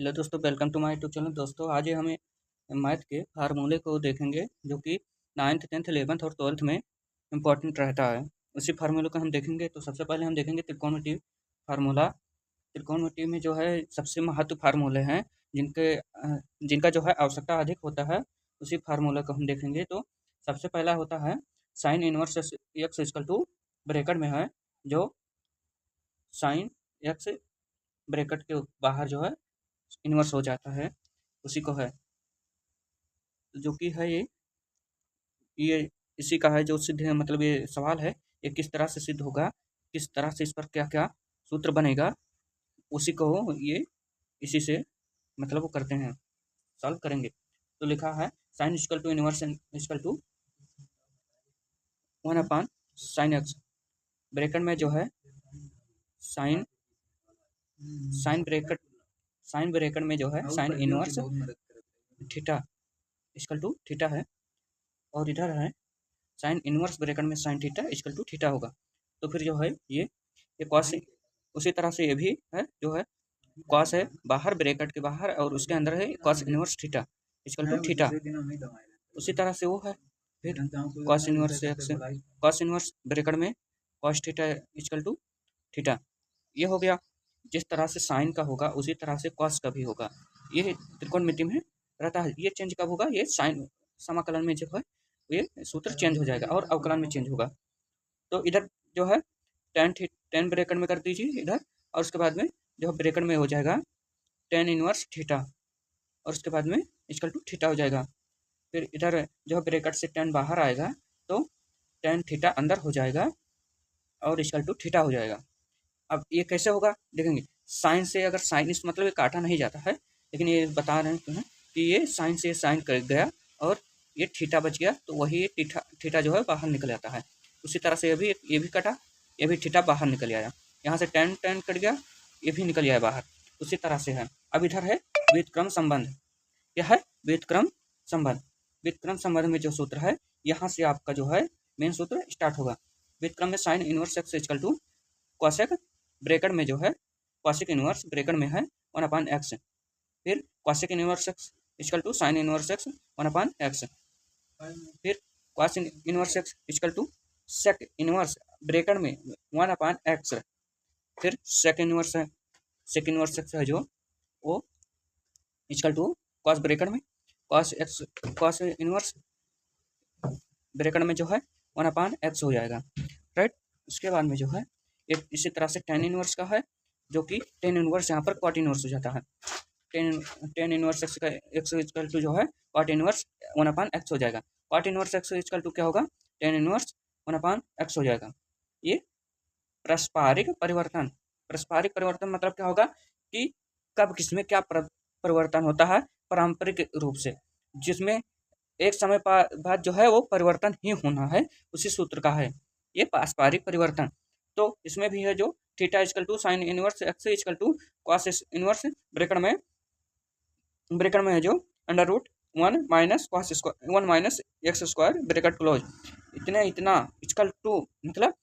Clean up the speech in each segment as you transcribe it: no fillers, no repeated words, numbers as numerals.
Hello दोस्तों, welcome to my YouTube channel. दोस्तों आज हमें मैथ के फार्मूले को देखेंगे जो कि 9th 10th 11th और 12th में इम्पोर्टेंट रहता है। उसी फार्मूले को हम देखेंगे। तो सबसे पहले हम देखेंगे त्रिकोणमिति फार्मूला। त्रिकोणमिति में जो है सबसे महत्व फार्मूले हैं जिनका जो है आवश्यकता अधिक होता है, उसी फार्मूला को हम देखेंगे। तो सबसे पहला होता है sine inverse x equal to bracket में है, जो साइन एक्स ब्रैकेट के बाहर जो है इन्वर्स हो जाता है, उसी को है, जो कि है ये इसी का है जो सिद्ध है। मतलब ये सवाल है, ये किस तरह से सिद्ध होगा, किस तरह से इस पर क्या क्या सूत्र बनेगा, उसी को ये इसी से मतलब वो करते हैं, सॉल्व करेंगे। तो लिखा है sine equal to inverse equal to 1 sine x. Bracket में जो है साइन साइन ब्रैकेट में जो है sine inverse theta equal to theta है, और इधर है साइन इनवर्स ब्रैकेट में sine theta equal to theta होगा। तो फिर जो है ये कॉस, उसी तरह से ये भी है जो है कॉस है बाहर, ब्रैकेट के बाहर, और उसके अंदर है cos inverse theta equal to theta. उसी तरह से वो है फिर cos inverse x, cos inverse bracket में cos theta equal to theta. ये हो गया। जिस तरह से साइन का होगा उसी तरह से कॉस का भी होगा। ये त्रिकोणमिति में रहता है। ये चेंज कब होगा, ये साइन समाकलन में जब है ये सूत्र चेंज हो जाएगा और अवकलन में चेंज होगा। तो इधर जो है टेन ब्रैकेट में कर दीजिए इधर, और उसके बाद में जो ब्रैकेट में हो जाएगा टेन इनवर्स थीटा, और उसके बाद में इक्वल टू थीटा हो जाएगा। फिर इधर जो ब्रैकेट से टेन बाहर आएगा तो टेन थीटा अंदर हो जाएगा और इक्वल टू थीटा हो जाएगा। अब ये कैसे होगा देखेंगे। साइन से अगर साइन इस मतलब ये काटा नहीं जाता है, लेकिन ये बता रहे हैं कि ये साइन से साइन कर गया और ये थीटा बच गया, तो वही थीटा जो है बाहर निकल जाता है। उसी तरह से ये भी कटा, ये भी थीटा बाहर निकल आया। यहाँ से टेन टेन कट गया, ये भी निकल आया बाहर। उसी तरह से है। अब इधर है व्युत्क्रम संबंध। यह है व्युत्क्रम संबंध। व्युत्क्रम संबंध में जो सूत्र है, यहाँ से आपका जो है मेन सूत्र स्टार्ट होगा। व्युत्क्रम में sine inverse x equal to cosec bracket में जो है कॉसेक इनवर्स ब्रैकेट में है 1/x। फिर cosec inverse x equal to sine inverse x 1/x। फिर cos inverse x equal to sec inverse bracket में 1/x। फिर सेक इनवर्स है, सेक इनवर्स एक्स है जो वो इक्वल टू कॉस ब्रैकेट में cos x, cos inverse bracket में जो है 1/x हो जाएगा, राइट। उसके बाद में जो है एक इसी तरह से टेन इनवर्स का है, जो कि टेन इनवर्स यहाँ पर कॉट इनवर्स हो जाता है। टेन इनवर्स एक्स का एक्स इक्वल टू जो है कॉट इनवर्स 1/x हो जाएगा। Cot inverse x equal to क्या होगा, टेन इनवर्स 1/x हो जाएगा। ये पारस्परिक परिवर्तन। पारस्परिक परिवर्तन मतलब क्या होगा कि कब किसमें क्या परिवर्तन होता है, पारंपरिक रूप से, जिसमें एक समय बाद जो है वो परिवर्तन ही होना है, उसी सूत्र का है ये पारस्परिक परिवर्तन। तो इसमें भी है जो theta equal to sine inverse x equal to cos inverse bracket में है जो under root 1 minus x square bracket close, इतना इक्वल टू मतलब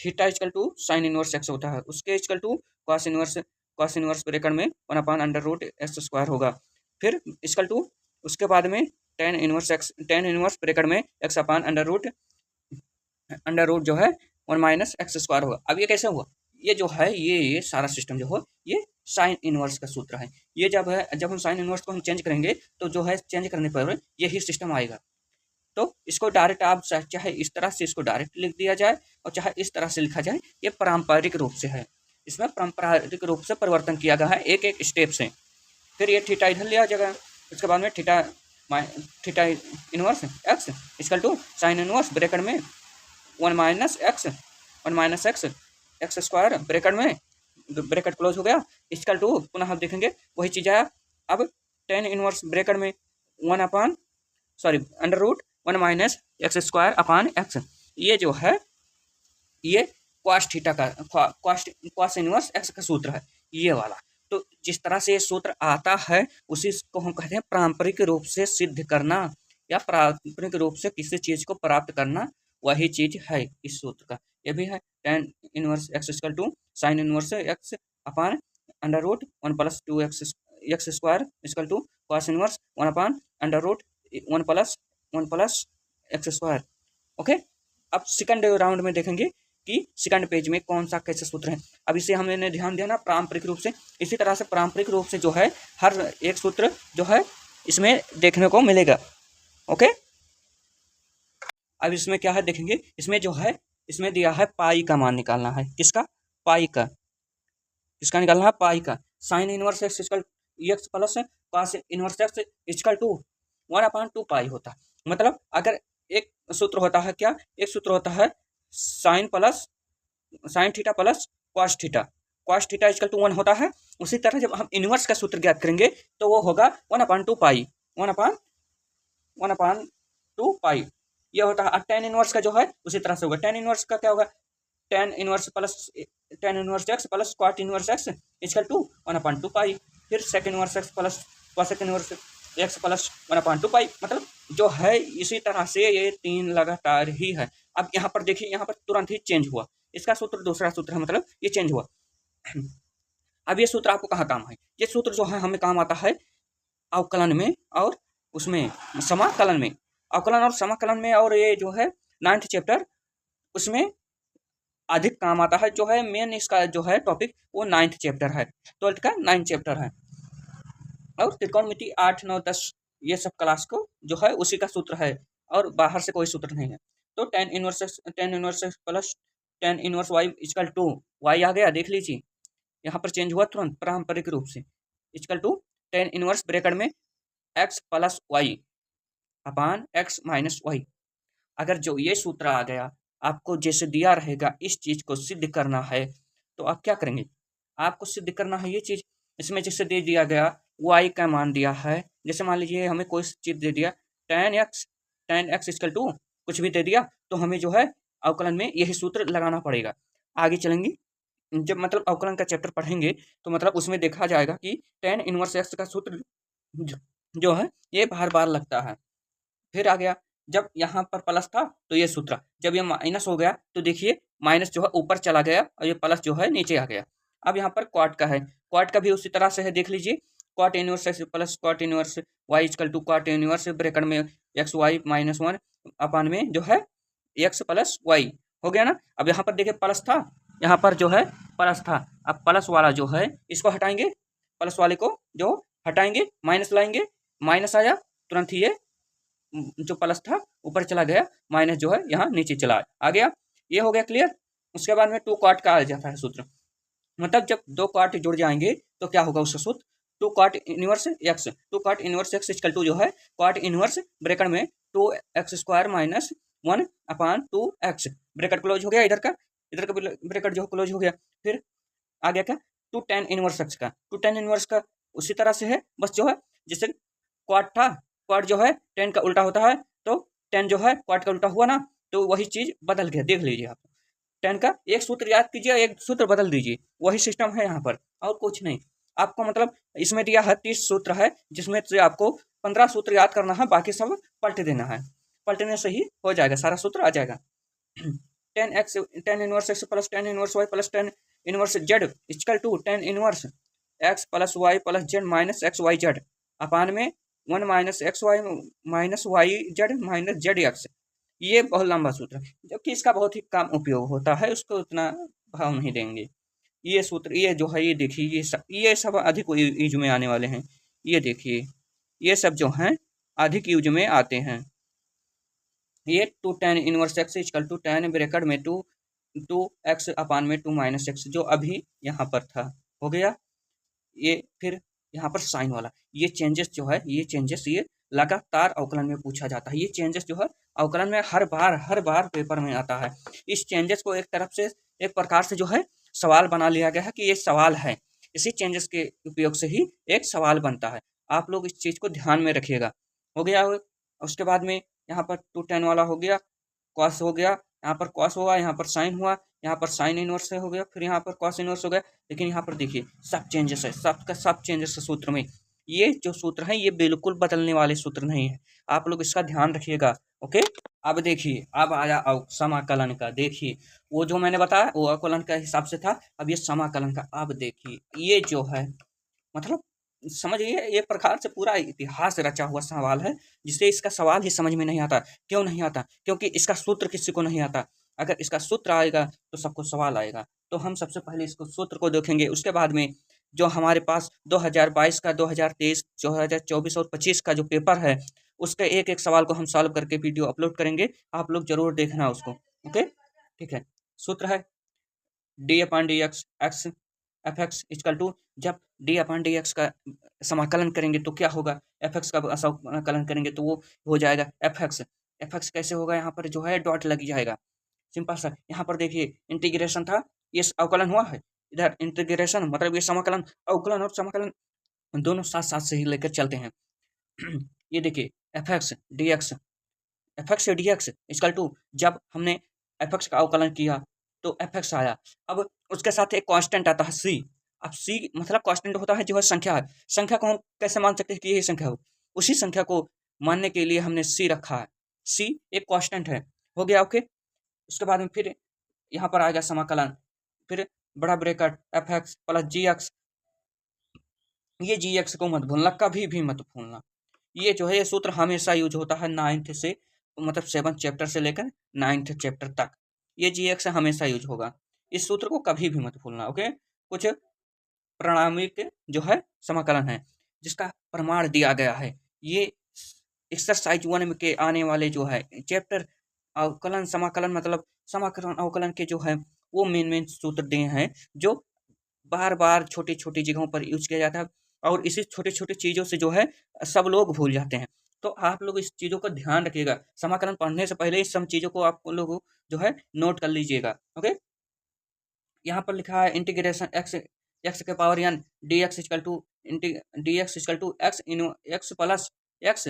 theta equal to sine inverse x होता है, उसके equal to cos inverse bracket में 1/√x square होगा। फिर इक्वल टू उसके बाद में टेन इनवर्स ब्रैकेट में अंडर रूट जो है 1 - x स्क्वायर होगा। अब ये कैसे हुआ, ये जो है ये सारा सिस्टम जो हो ये साइन इनवर्स का सूत्र है। ये जब हम साइन इनवर्स को हम चेंज करेंगे तो जो है चेंज करने पर यही सिस्टम आएगा। तो इसको डायरेक्ट आप चाहे इस तरह से इसको डायरेक्ट लिख दिया जाए और चाहे इस तरह से लिखा जाए, ये पारंपरिक रूप से है। इसमें पारंपरिक रूप से परिवर्तन किया गया है एक एक स्टेप से। फिर ये थीटा इधर लिया जाएगा, उसके बाद में theta inverse x equal to sine inverse bracket में 1 - x स्क्वायर ब्रैकेट में ब्रैकेट क्लोज हो गया इक्वल टू, पुनः आप देखेंगे वही चीज़ आया। अब टेन इनवर्स ब्रैकेट में under root 1 - x square upon x. ये जो है ये कॉस थीटा का कॉस इनवर्स एक्स का सूत्र है, ये वाला। तो जिस तरह से ये सूत्र आता है उसी को हम कहते हैं पारंपरिक रूप से सिद्ध करना, या पारंपरिक रूप से किसी चीज़ को प्राप्त करना, वही चीज़ है इस सूत्र का। ये भी है tan inverse x equal to sine inverse x upon under root 1 + 2x x square equal to cos inverse 1/√1 plus x square. Okay, अब सेकंड राउंड में देखेंगे कि सेकंड पेज में कौन सा कैसे सूत्र है। अब इसे हमने ध्यान दिया ना पारंपरिक रूप से, इसी तरह से पारंपरिक रूप से जो है हर एक सूत्र जो है इसमें देखने को मिलेगा। ओके, अब इसमें क्या है देखेंगे, इसमें जो है इसमें दिया है पाई का मान निकालना है। किसका? पाई का। किसका निकालना है? पाई का। Sine inverse x equal x plus cos inverse x equal to 1/2 pi होता है। मतलब अगर एक सूत्र होता है क्या, एक सूत्र होता है sine theta plus cos theta, cos theta equal to 1 होता है। उसी तरह जब हम इनवर्स का सूत्र ज्ञात करेंगे तो वो होगा 1/2 पाई, 1/2 पाई ये होता है। टेन इनवर्स का जो है उसी तरह से होगा। टेन इनवर्स का क्या होगा? Tan inverse x plus cot inverse x equal to 1/2 pi. फिर sec inverse x plus cosec inverse x plus 1/2 pi. मतलब जो है इसी तरह से ये तीन लगातार ही है। अब यहाँ पर देखिए, यहाँ पर तुरंत ही चेंज हुआ, इसका सूत्र दूसरा सूत्र है, मतलब ये चेंज हुआ। अब ये सूत्र आपको कहाँ काम है? ये सूत्र जो है हमें काम आता है अवकलन में और उसमें समाकलन में। अवकलन और समाकलन में, और ये जो है 9th चैप्टर उसमें अधिक काम आता है। जो है मेन इसका जो है टॉपिक वो 9th चैप्टर है, 12th का 9th चैप्टर है। और त्रिकोणमिति 8, 9, 10 ये सब क्लास को जो है उसी का सूत्र है, और बाहर से कोई सूत्र नहीं है। तो tan inverse plus tan inverse y equal to y आ गया, देख लीजिए यहाँ पर चेंज हुआ तुरंत पारंपरिक रूप से, equal to tan inverse bracket में x plus y upon x minus y. अगर जो ये सूत्र आ गया, आपको जैसे दिया रहेगा इस चीज को सिद्ध करना है, तो आप क्या करेंगे? आपको सिद्ध करना है ये चीज। इसमें जैसे दे दिया गया y का मान दिया है, जैसे मान लीजिए हमें कोई चीज दे दिया टेन एक्स इक्वल टू कुछ भी दे दिया, तो हमें जो है अवकलन में यही सूत्र लगाना पड़ेगा। आगे चलेंगे, जब मतलब अवकलन का चैप्टर पढ़ेंगे तो मतलब उसमें देखा जाएगा कि टेन इनवर्स एक्स का सूत्र जो है ये बार बार लगता है। फिर आ गया, जब यहाँ पर प्लस था तो ये सूत्र, जब ये माइनस हो गया तो देखिए माइनस जो है ऊपर चला गया और ये प्लस जो है नीचे आ गया। अब यहाँ पर क्वाट का है, क्वाट का भी उसी तरह से है, देख लीजिए cot inverse x plus cot inverse y equal to cot inverse bracket में एक्स वाई माइनस 1 अपान में जो है एक्स प्लस वाई हो गया ना। अब यहाँ पर देखिए प्लस था, यहाँ पर जो है प्लस था, अब प्लस वाला जो है इसको हटाएंगे, प्लस वाले को जो हटाएंगे माइनस लाएंगे, माइनस आया तुरंत ही ये जो प्लस था ऊपर चला गया, माइनस जो है यहाँ नीचे चला आ गया। ये हो गया क्लियर। उसके बाद में टू कॉट का आ जाता है सूत्र, मतलब जब दो कॉट जुड़ जाएंगे तो क्या होगा उसका सूत्र? Two cot inverse x equal to जो है कॉट इनवर्स ब्रैकेट में 2x square minus 1 upon 2x, bracket close हो गया, इधर का ब्रैकेट जो क्लोज हो गया। फिर आ गया क्या? टू टेन इनवर्स का उसी तरह से है, बस जो है जैसे क्वाट था, क्वाट जो है 10 का उल्टा होता है, तो 10 जो है क्वाट का उल्टा हुआ ना, तो वही चीज बदल गया, देख लीजिए आप। 10 का एक सूत्र याद कीजिए, एक सूत्र बदल दीजिए, वही सिस्टम है यहाँ पर और कुछ नहीं। आपको मतलब इसमें दिया है 30 सूत्र है, जिसमें से आपको 15 सूत्र याद करना है, बाकी सब पलट देना है, पलटने से ही हो जाएगा, सारा सूत्र आ जाएगा। Tan inverse x plus tan inverse y plus tan inverse z equal to tan inverse x plus y plus z minus x y z upon में 1 minus x y z minus z x. ये बहुत लंबा सूत्र है, जबकि इसका बहुत ही कम उपयोग होता है, उसको उतना भाव नहीं देंगे। ये सूत्र ये जो है ये देखिए, ये सब अधिक यूज में आने वाले हैं। ये देखिए ये सब जो हैं अधिक यूज में आते हैं। ये two tan inverse x equal to tan bracket में टू एक्स अपान में 2 माइनस एक्स, जो अभी यहाँ पर था हो गया। ये फिर यहाँ पर साइन वाला, ये चेंजेस जो है ये चेंजेस ये लगातार अवकलन में पूछा जाता है। ये चेंजेस जो है अवकलन में हर बार पेपर में आता है। इस चेंजेस को एक तरफ से एक प्रकार से जो है सवाल बना लिया गया है कि ये सवाल है, इसी चेंजेस के उपयोग से ही एक सवाल बनता है। आप लोग इस चीज़ को ध्यान में रखिएगा। हो गया। उसके बाद में यहाँ पर 2tan वाला हो गया, कॉस हो गया, यहाँ पर कॉस हुआ, यहाँ पर साइन हुआ, यहाँ पर साइन इनवर्स से हो गया, फिर यहाँ पर कॉस इनवर्स हो गया। लेकिन यहाँ पर देखिए सब चेंजेस है, सब चेंजेस है सूत्र में। ये जो सूत्र है ये बिल्कुल बदलने वाले सूत्र नहीं है, आप लोग इसका ध्यान रखिएगा। ओके, अब देखिए अब आया समाकलन का। देखिए वो जो मैंने बताया वो अवकलन का हिसाब से था, अब ये समाकलन का। अब देखिए ये जो है मतलब समझिए एक प्रकार से पूरा इतिहास रचा हुआ सवाल है, जिससे इसका सवाल ही समझ में नहीं आता। क्यों नहीं आता? क्योंकि इसका सूत्र किसी को नहीं आता। अगर इसका सूत्र आएगा तो सबको सवाल आएगा। तो हम सबसे पहले इसको सूत्र को देखेंगे, उसके बाद में जो हमारे पास 2022 का, 2023, 2024 और 25 का जो पेपर है, उसके एक-एक सवाल को हम सॉल्व करके वीडियो अपलोड करेंगे। आप लोग ज़रूर देखना उसको। ओके? ठीक है। सूत्र है d/dx x f(x) equal to, जब d/dx का समाकलन करेंगे तो क्या होगा, f(x) का समाकलन करेंगे तो वो हो जाएगा f(x). f(x) कैसे होगा, यहाँ पर जो है डॉट लग जाएगा। सिंपल सा, यहाँ पर देखिए इंटीग्रेशन था, ये अवकलन हुआ है, इधर इंटीग्रेशन मतलब ये समाकलन, अवकलन और समाकलन दोनों साथ साथ से ही लेकर चलते हैं। ये देखिए f(x) dx, f(x) dx equal to, जब हमने f(x) का अवकलन किया तो f(x) आया। अब उसके साथ एक कांस्टेंट आता है c। अब c मतलब कांस्टेंट होता है जो है संख्या है। संख्या को हम कैसे मान सकते हैं कि यही संख्या हो? उसी संख्या को मानने के लिए हमने c रखा है। c एक कांस्टेंट है। हो गया ओके। उसके बाद में फिर यहाँ पर आएगा समाकलन, फिर बड़ा ब्रैकेट f(x) प्लस gx। ये gx को मत भूलना, कभी भी मत भूलना। ये जो है ये सूत्र हमेशा यूज होता है 9th से, मतलब 7th चैप्टर से लेकर 9th चैप्टर तक। ये gx हमेशा यूज होगा। इस सूत्र को कभी भी मत भूलना। ओके। कुछ प्राणामिक जो है समाकलन है, जिसका प्रमाण दिया गया है। ये एक्सरसाइज 1 में के आने वाले जो है चैप्टर अवकलन समाकलन मतलब समाकलन अवकलन के जो है वो मेन सूत्र दिए हैं, जो बार बार छोटी छोटी जगहों पर यूज किया जाता है, और इसी छोटी छोटी चीज़ों से जो है सब लोग भूल जाते हैं। तो आप लोग इस चीज़ों का ध्यान रखिएगा। समाकलन पढ़ने से पहले इस सब चीज़ों को आप लोग जो है नोट कर लीजिएगा। ओके। यहाँ पर लिखा है इंटीग्रेशन x के power n dx equal to dx equal to x plus x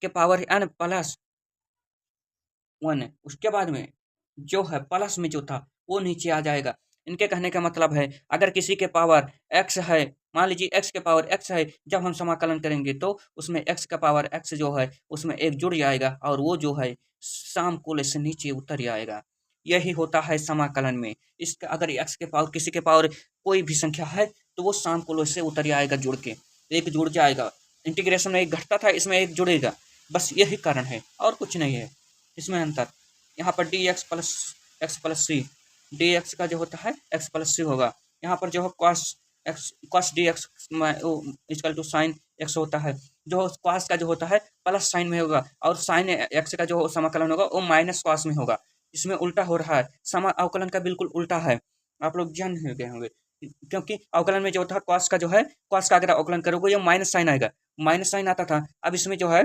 के पावर n प्लस 1। उसके बाद में जो है प्लस में जो था वो नीचे आ जाएगा। इनके कहने का मतलब है, अगर किसी के पावर x है, मान लीजिए x के पावर x है, जब हम समाकलन करेंगे तो उसमें x का पावर x जो है उसमें एक जुड़ जाएगा, और वो जो है समकोण से नीचे उतर जाएगा। यही होता है समाकलन में। इसका अगर x के पावर किसी के पावर कोई भी संख्या है तो वो समकोण से उतर जाएगा, जुड़ के एक जुड़ जाएगा। इंटीग्रेशन में एक घटता था, इसमें एक जुड़ेगा। बस यही कारण है और कुछ नहीं है इसमें अंतर। यहाँ पर dx प्लस x प्लस सी, dx का जो होता है x प्लस सी होगा। यहाँ पर जो है cos dx equal to sine x होता है, जो cos का जो होता है प्लस साइन में होगा, और साइन x का जो समाकलन होगा वो माइनस cos में होगा। इसमें उल्टा हो रहा है, समा अवकलन का बिल्कुल उल्टा है। आप लोग जान गए होंगे, क्योंकि अवकलन में जो था cos का जो है, cos का अगर अवकलन करोगे ये माइनस साइन आएगा, माइनस साइन आता था। अब इसमें जो है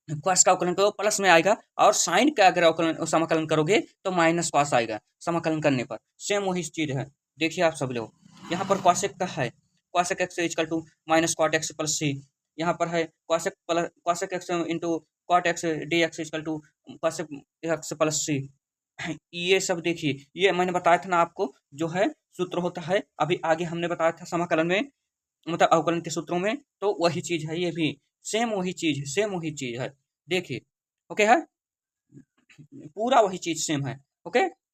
cos का अवकलन करो प्लस में आएगा, और साइन का अगर अवकलन समाकलन करोगे तो माइनस cos आएगा समाकलन करने पर। सेम वही चीज है। देखिए आप सब लोग, यहाँ पर cosec का है, cosec x equal to minus cot x plus C. यहाँ पर है cosec x into cot x dx equal to cosec x plus C. ये सब देखिए, ये मैंने बताया था ना आपको, जो है सूत्र होता है, अभी आगे हमने बताया था समाकलन में, मतलब अवकलन के सूत्रों में, तो वही चीज है। ये भी सेम वही चीज है, सेम वही चीज है। देखिए ओके है, पूरा वही चीज सेम है। ओके।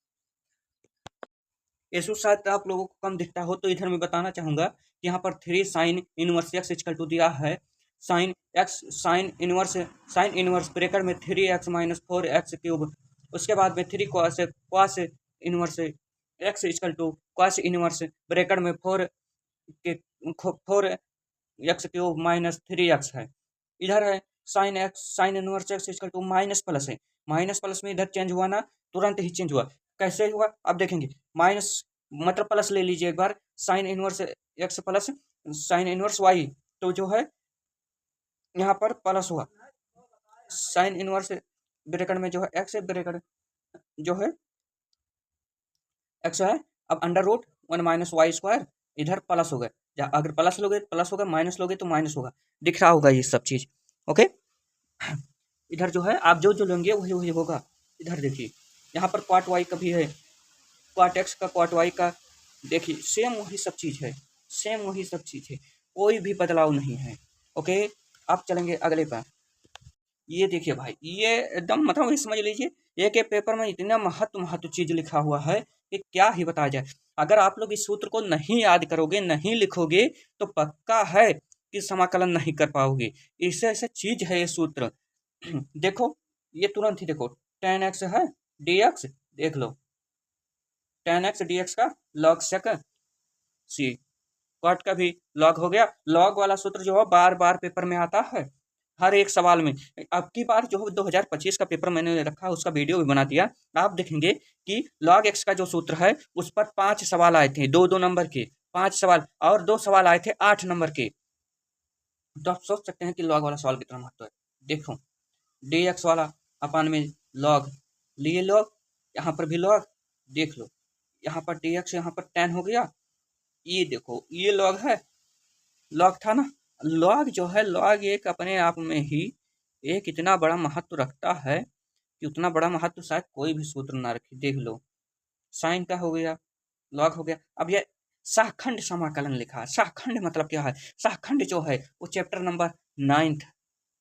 इसको शायद आप लोगों को कम दिखता हो, तो इधर मैं बताना चाहूंगा कि यहाँ पर 3 sine inverse x equal to दिया है। साइन इनवर्स ब्रैकेट में 3x माइनस 4x क्यूब, उसके बाद में 3 cos inverse x equal to cos inverse bracket में 4x क्यूब माइनस 3x है। इधर है sine inverse x equal to minus plus है, माइनस प्लस में इधर चेंज हुआ ना, तुरंत ही चेंज हुआ। कैसे हुआ अब देखेंगे, माइनस मतलब प्लस ले लीजिए एक बार, sine inverse x plus sine inverse y, तो जो है यहाँ पर प्लस हुआ। साइन इनवर्स ब्रैकेट में जो है x ब्रैकेट जो है x है, अब under root 1 minus y square, इधर प्लस हो गया। अगर प्लस लोगे प्लस होगा, माइनस लोगे तो माइनस होगा। दिख रहा होगा ये सब चीज। ओके। इधर जो है आप जो जो लेंगे वही वही होगा। इधर देखिए यहाँ पर cot y का भी है, cot x का cot y का, देखिए सेम वही सब चीज है, सेम वही सब चीज है, कोई भी बदलाव नहीं है। ओके। अब चलेंगे अगले पर। ये देखिए भाई, ये एकदम मतलब समझ लीजिए, एक एक पेपर में इतना महत्व चीज लिखा हुआ है कि क्या ही बताया जाए। अगर आप लोग इस सूत्र को नहीं याद करोगे, नहीं लिखोगे, तो पक्का है कि समाकलन नहीं कर पाओगे। ऐसे ऐसे चीज है ये सूत्र। देखो ये तुरंत ही देखो, tan x है dx, देख लो tan x dx का log sec c, कॉट का भी लॉग हो गया। लॉग वाला सूत्र जो है बार बार पेपर में आता है, हर एक सवाल में। अब की बार जो 2025 का पेपर मैंने रखा, उसका वीडियो भी बना दिया। आप देखेंगे कि लॉग एक्स का जो सूत्र है उस पर 5 सवाल आए थे, 2-2 नंबर के 5 सवाल, और 2 सवाल आए थे 8 नंबर के। तो आप सोच सकते हैं कि लॉग वाला सवाल कितना महत्व है। देखो डी एक्स वाला अपन में लॉग लिए, लॉग यहाँ पर भी लॉग, देख लो यहाँ पर डी एक्स, यहाँ पर tan हो गया। ये देखो ये लॉग है, लॉग था ना। लॉग जो है, लॉग एक अपने आप में ही एक इतना बड़ा महत्व रखता है कि उतना बड़ा महत्व शायद कोई भी सूत्र ना रखे। देख लो साइन का हो गया, लॉग हो गया। अब ये सहखंड समाकलन लिखा है। सहखंड मतलब क्या है? सहखंड जो है वो चैप्टर नंबर 9th,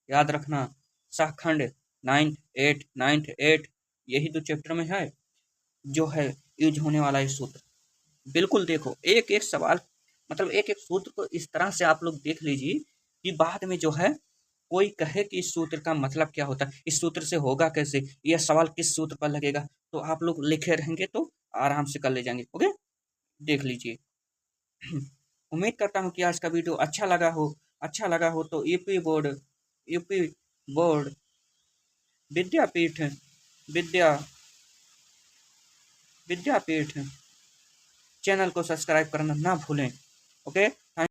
याद रखना, सहखंड 9th 8 यही तो चैप्टर में है जो है यूज होने वाला ये सूत्र। बिल्कुल देखो एक एक सवाल, मतलब एक एक सूत्र को इस तरह से आप लोग देख लीजिए कि बाद में जो है कोई कहे कि इस सूत्र का मतलब क्या होता है, इस सूत्र से होगा कैसे, यह सवाल किस सूत्र पर लगेगा, तो आप लोग लिखे रहेंगे तो आराम से कर ले जाएंगे। ओके, देख लीजिए। उम्मीद करता हूँ कि आज का वीडियो अच्छा लगा हो तो यूपी बोर्ड विद्यापीठ विद्या विद्यापीठ चैनल को सब्सक्राइब करना ना भूलें। ओके।